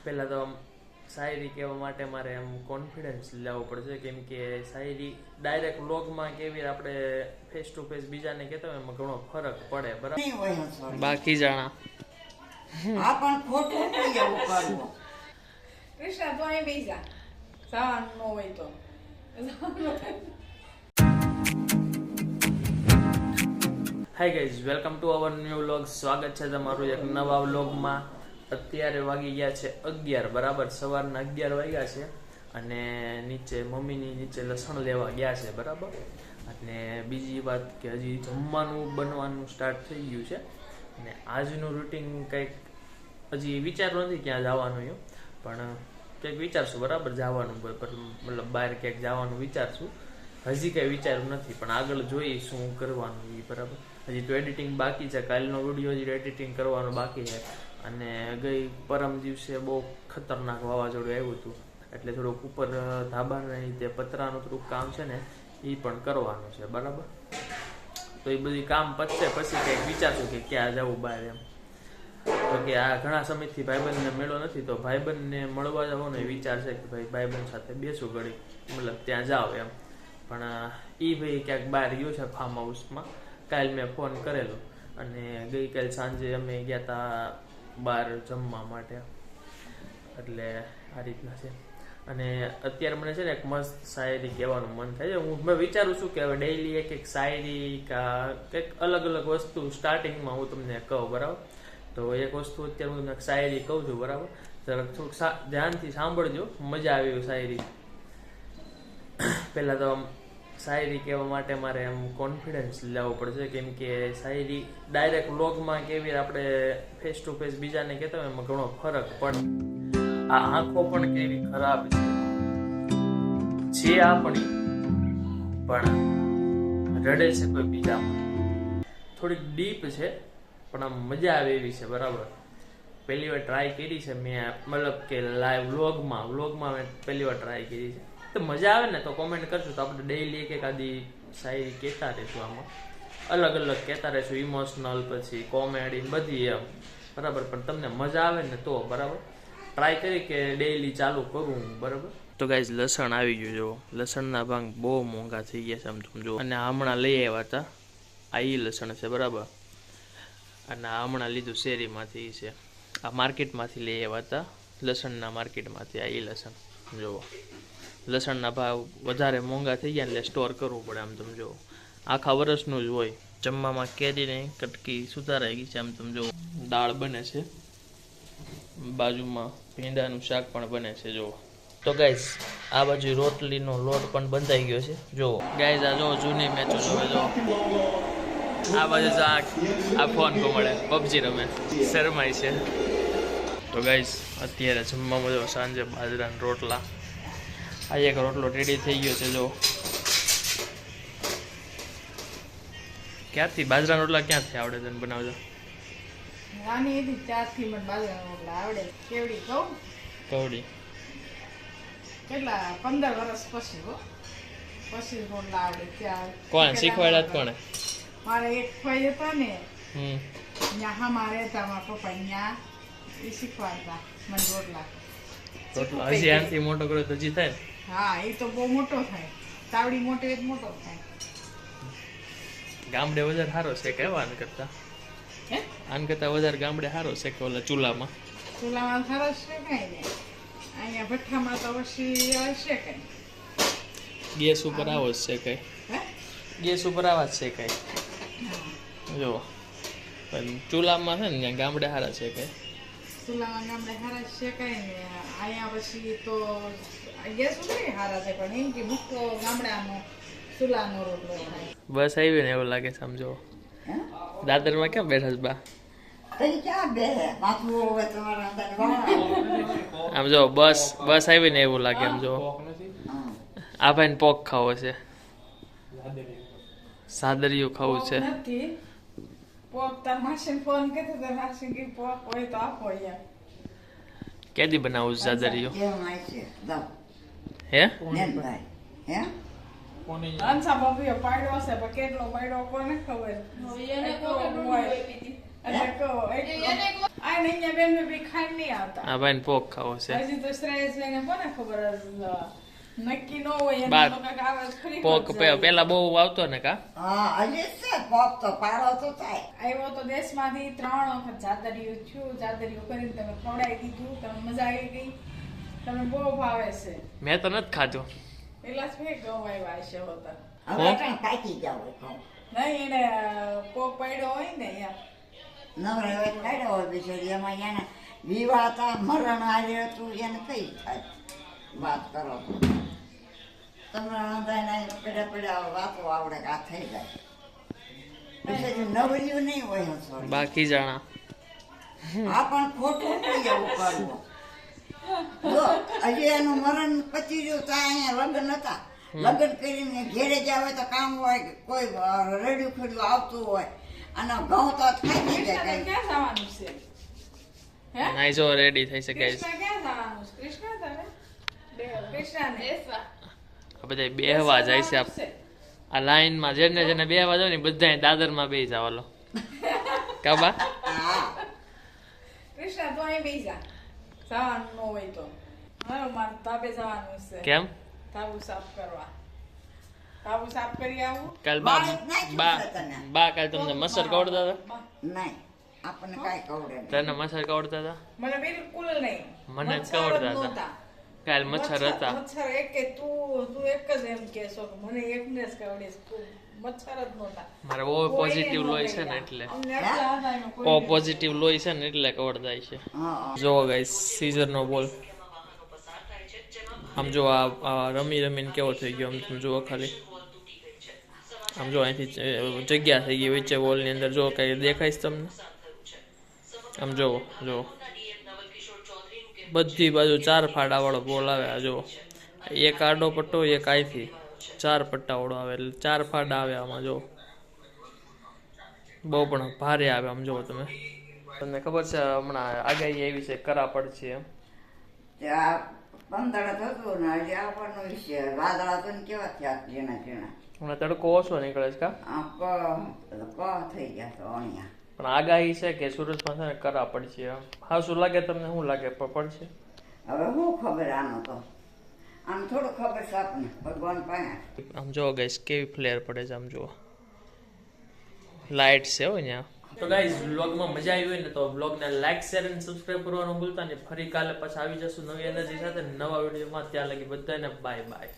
પહેલાં તો શાયરી કહેવા માટે મારે એમ કોન્ફિડન્સ લાવવો પડશે, કેમ કે શાયરી ડાયરેક્ટ વ્લોગમાં કેવી આપણે ફેસ ટુ ફેસ બીજાને કહેતા હોય એમાં ઘણો ફરક પડે, બરાબર. બાકી જાણા આ પણ ખોટું નહીં એવું કરવું. કૃષ્ણ તો અહીં બેસા સાન નો હોય તો hi guys, welcome to our new vlog. સ્વાગત છે તમારું એક નવા વ્લોગમાં. અત્યારે વાગી ગયા છે 11, બરાબર. સવારના 11 વાગ્યા છે અને નીચે મમ્મીની નીચે લસણ લેવા ગયા છે, બરાબર. અને બીજી વાત કે હજી જમવાનું બનવાનું સ્ટાર્ટ થઈ ગયું છે અને આજનું રૂટીન કંઈક હજી વિચારવું નથી ક્યાં જવાનું એમ, પણ કંઈક વિચારશું, બરાબર. જવાનું મતલબ બહાર ક્યાંક જવાનું વિચારશું. હજી કંઈ વિચાર્યું નથી, પણ આગળ જોઈએ શું કરવાનું એ, બરાબર. હજી તો એડિટિંગ બાકી છે, કાલનો વિડીયો હજી એડિટિંગ કરવાનો બાકી છે. અને ગઈ પરમ દિવસે બહુ ખતરનાક વાવાઝોડું આવ્યું હતું, એટલે થોડુંક ઉપર ધાબાના રીતે પતરાનું થોડુંક કામ છે ને એ પણ કરવાનું છે, બરાબર. તો એ બધી કામ પતશે પછી કંઈક વિચારશું કે ક્યાં જવું બહાર એમ. તો કે આ ઘણા સમયથી ભાઈબંધને મળ્યો નથી, તો ભાઈબંધને મળવા જવાનો એ વિચાર છે કે ભાઈ ભાઈબંધ સાથે બેસું ઘડી, મતલબ ત્યાં જાઓ એમ. પણ એ ભાઈ ક્યાંક બહાર ગયો છે ફાર્મ હાઉસમાં. કાલ મેં ફોન કરેલો અને ગઈકાલ સાંજે અમે ગયા હતા બહાર જમવા માટે, એટલે આ રીતના છે. અને અત્યારે મને છે ને એક મસ્ત શાયરી કહેવાનું મન થાય છે. મેં વિચારું છું કે હવે ડેઈલી એક શાયરી કા કંઈક અલગ અલગ વસ્તુ સ્ટાર્ટિંગમાં હું તમને કહું, બરાબર. તો એક વસ્તુ અત્યારે હું તમને શાયરી કહું છું, બરાબર. જરાક થોડુંક ધ્યાનથી સાંભળજો, મજા આવે એવી શાયરી. પહેલાં તો શાયરી કહેવા માટે મારે એમ કોન્ફિડન્સ લાવવો પડશે, કેમ કે શાયરી ડાયરેક્ટ વ્લોગમાં કેવી આપણે ફેસ ટુ ફેસ બીજાને કહેતા હોય એમાં ઘણો ફરક પડે. આ આંખો પણ કેવી ખરાબ છે આપણી, પણ રડે છે કોઈ બીજામાં. થોડીક ડીપ છે પણ આમ મજા આવે એવી છે, બરાબર. પહેલી વાર ટ્રાય કરી છે મેં, મતલબ કે લાઈવ વ્લોગમાં મેં પહેલી વાર ટ્રાય કરી છે. તો મજા આવે ને તો કોમેન્ટ કરશું, તો આપણે ડેઈલી એક આદી શાયરી કહેતા રહીશું. આમાં અલગ અલગ કહેતા રહીશું, ઇમોશનલ પછી કોમેડી બધી એમ, બરાબર. પણ તમને મજા આવે ને તો, બરાબર. ટ્રાય કરી કે ડેઈલી ચાલુ કરું, બરાબર. તો ગાઈઝ લસણ આવી ગયું, જો લસણના ભાંગ બહુ મોંઘા થઈ ગયા છે આમ તમે જો. અને હમણાં લઈ આવ્યા હતા, આ ઈ લસણ છે, બરાબર. અને આ હમણાં લીધું શેરીમાંથી છે, આ માર્કેટમાંથી લઈ આવ્યા હતા, લસણના માર્કેટમાંથી. આ ઈ લસણ જુઓ, લસણના ભાવ વધારે મોંઘા થઈ ગયા એટલે સ્ટોર કરવું પડે આમ તમે જુઓ. આખા વર્ષનું જ હોય. જમવામાં કેરીને કટકી સુધારાઈ ગઈ છે આમ તમે જુઓ. દાળ બને છે, બાજુમાં ભીંડાનું શાક પણ બને છે જુઓ. તો ગાઈઝ આ બાજુ રોટલીનો લોટ પણ બંધાઈ ગયો છે જુઓ. ગાઈઝ આ જો જૂની મેચો જોવે જો. આ બાજુ આ ફોન કો મળે પબજી રમે શરમાય છે. તો ગાઈઝ અત્યારે જમવામાં જો સાંજે બાજરાના રોટલા. આ એક રોટલો રેડી થઈ ગયો છે જો. ક્યાંથી બાજરાના રોટલા ક્યાંથી આવડે તને બનાવજો? નાની હતી ત્યારથી મને બાજરાના રોટલા આવડે. કેવડી કહું? કવડી કેટલા 15 વર્ષ પછી પછી રોટલા આવડે. ત્યાં કોણ શીખવાડ્યા? કોણે? મારે એક ભાઈ હતા ને, હમ ત્યાં મારે હતા મારા પપ્પા, ત્યાં એ શીખવાડતા મને રોટલા. રોટલો હજી આનાથી મોટો કર્યો તો હજી થાય ને? હા, એ તો બહુ મોટો થાય. તાવડી મોટો એ જ મોટો થાય. ગામડે વધારે સારો છે કે આન કરતા? હે? આન કરતા વધારે ગામડે સારો છે કે ઓલા ચૂલામાં? ચૂલામાં સરસ છે કઈ ને, અહીંયા ભઠ્ઠામાં તો પછી છે કઈ. ગેસ ઉપર આવો જ છે કઈ? હે? ગેસ ઉપર આવા જ છે કઈ જો. પણ ચૂલામાં છે ને ત્યાં ગામડે સારા છે કઈ? ચૂલામાં ગામડે સારા છે કઈ ને, અહીંયા પછી તો ગેસ ઉપર સારા છે, પણ એમ કે મુખ્ય ગામડાનો ચૂલાનો રોટલો થાય. બસ આવી ને એવું લાગે સમજો. દાદરમાં કેમ બેઠા છે બા? તઈ ક્યાં બેહે? માથું હોય તમારા અંદર વાળા. આમ જો બસ આવી ને એવું લાગે આમ જો. આ ભાઈને પોક ખાવો છે, સાદરિયું ખાવું છે. નથી પોક. તાર માસીને ફોન કર્યો તો માસી કે પોક હોય તો આપો યાર. કેદી બનાવું છે સાદરિયું? કેમ આય છે? જાવ. હે નેનભાઈ. હે? અંસા બાબીઓ પાડ્યો છે, પણ કેટલો પાડ્યો કોને ખબર. એટલે કહો આ નહીં અહીંયા બેન બી ખાઈ નહીં આવતા આ ભાઈને પોક ખાવો છે હજી તો શ્રેયસભાઈને કોને ખબર નક્કી ન હોય એને બાર તો કાંઈક આવાજ ખરી પોક જાય. પેલા બહુ આવતો ને કા હા હજી છે પોપ તો પાડો તો થાય. આવ્યો તો દેશમાંથી 3 વખત જાદરિયું થયું જાદરિયું કરીને તમે ખવડાવી દીધું તમે મજા આવી ગઈ તમે બહુ ભાવે છે મેં તો નથી ખાધું પેલા જ મેં ઘઉં આવ્યા હશે હોતા હવે કાંઈ પાકી જાવ ઘઉં. નહીં એને પોક પડ્યો હોય ને યાર નવરા હોય કાઢ્યો હોય બિચારી એમાં એને વિવાહ હતા મરણ આવ્યું હતું એને કઈ થાય વાત કરો તો. તમને અંધાને પડ્યા પડ્યા વાતો આવડે કે આ થઈ જાય બિચારી નવર્યું નહીં હોય હસવાનું. બાકી જાણા આ પણ ખોટું નહીં એવું કરવું. જો હજી એનું મરણ પચી ગયું તો અહીંયા લગ્ન હતા લગ્ન કરીને ઘેરે જ આવે તો કામ હોય કોઈ રેડ્યું ખડ્યું આવતું હોય અને ઘઉં તો ખાઈ જાય કૃષ્ણ કઈ. ક્યાં જવાનું છે હે નાઈ જો રેડી થઈ શકે કૃષ્ણ ક્યાં જવાનું છે કૃષ્ણ તમે કૃષ્ણ દેશવા આ બધા બેહવા જાય છે આ લાઈનમાં જેને જેને બેહવા જાવ ને બધા દાદરમાં બેસી જાવ કાબા હા કૃષ્ણ તો અહીં બેસી જા જવાનું ન હોય તો હવે મારે ધાબે જવાનું છે કેમ ધાબુ સાફ કરવા ધાબુ સાફ કરી આવું કાલ બા બાળક નાખ્યું બા છે તને. બા કાલ તમને મસર કવડતા હતા નહીં આપણને કાંઈ કવડે નહીં. તને મચ્છર કવડતા હતા મને બિલકુલ નહીં મને મચ્છર જ કવડતા હતા. નહોતા. કાલ મચ્છર હતા મચ્છર એક કે તું એક જ એમ કહેશો કે મને એકને જ કવડીશ તું મચ્છર જ નહોતા મારે ઓ પોઝિટિવ લોહી છે ને એટલે અમને આટલા હતા એમાં કોઈ ઓ પોઝિટિવ લોહી છે ને એટલે કવડતાય છે હા જો ગાઈસ સીઝર નો બોલ આમ જો આ રમી રમીને કેવો થઈ ગયો આમ તમે જુઓ ખાલી આમ જો અહીંથી જગ્યા થઈ ગઈ વચ્ચે બોલ ની અંદર જો કઈ દેખાઈશ તમને આમ જોવો જો બધી બાજુ 4 ફાડા વાળો બોલ આવે આ જો એક આડો પટ્ટો એક આઈથી 4 પટ્ટા વાળો આવે એટલે 4 ફાડા આવે આમાં જો બહુ પણ ભારે આવે આમ જો તમે તમને ખબર છે હમણાં આગાહી આવી છે કરા પડશે એમ ત્યાં 15 થતું ને હજી આવવાનું વિશે વાદળા તો કેવા થયા ઝીણા ઝીણા હમણાં તડકો ઓછો નીકળે છે કા આ ક થઈ ગયા તો અહીંયા પણ આગાહી છે કે સુરતમાં છે ને કરા પડશે એમ હા શું લાગે તમને શું લાગે પડશે હવે શું ખબર આનો તો આમ થોડું ખબર છે આપને ભગવાન પાસે આમ જો ગાઈસ કેવી ફ્લેર પડે છે આમ જુઓ લાઇટ છે હો અહીંયા તો ગાઈસ વ્લોગમાં મજા આવી હોય ને તો વ્લોગને લાઈક શેર અને સબસ્ક્રાઇબ કરવાનું ભૂલતા નહીં ફરી કાલે પાછા આવી જશું નવી એનર્જી સાથે નવા વિડીયોમાં ત્યાં લગી બધાને બાય બાય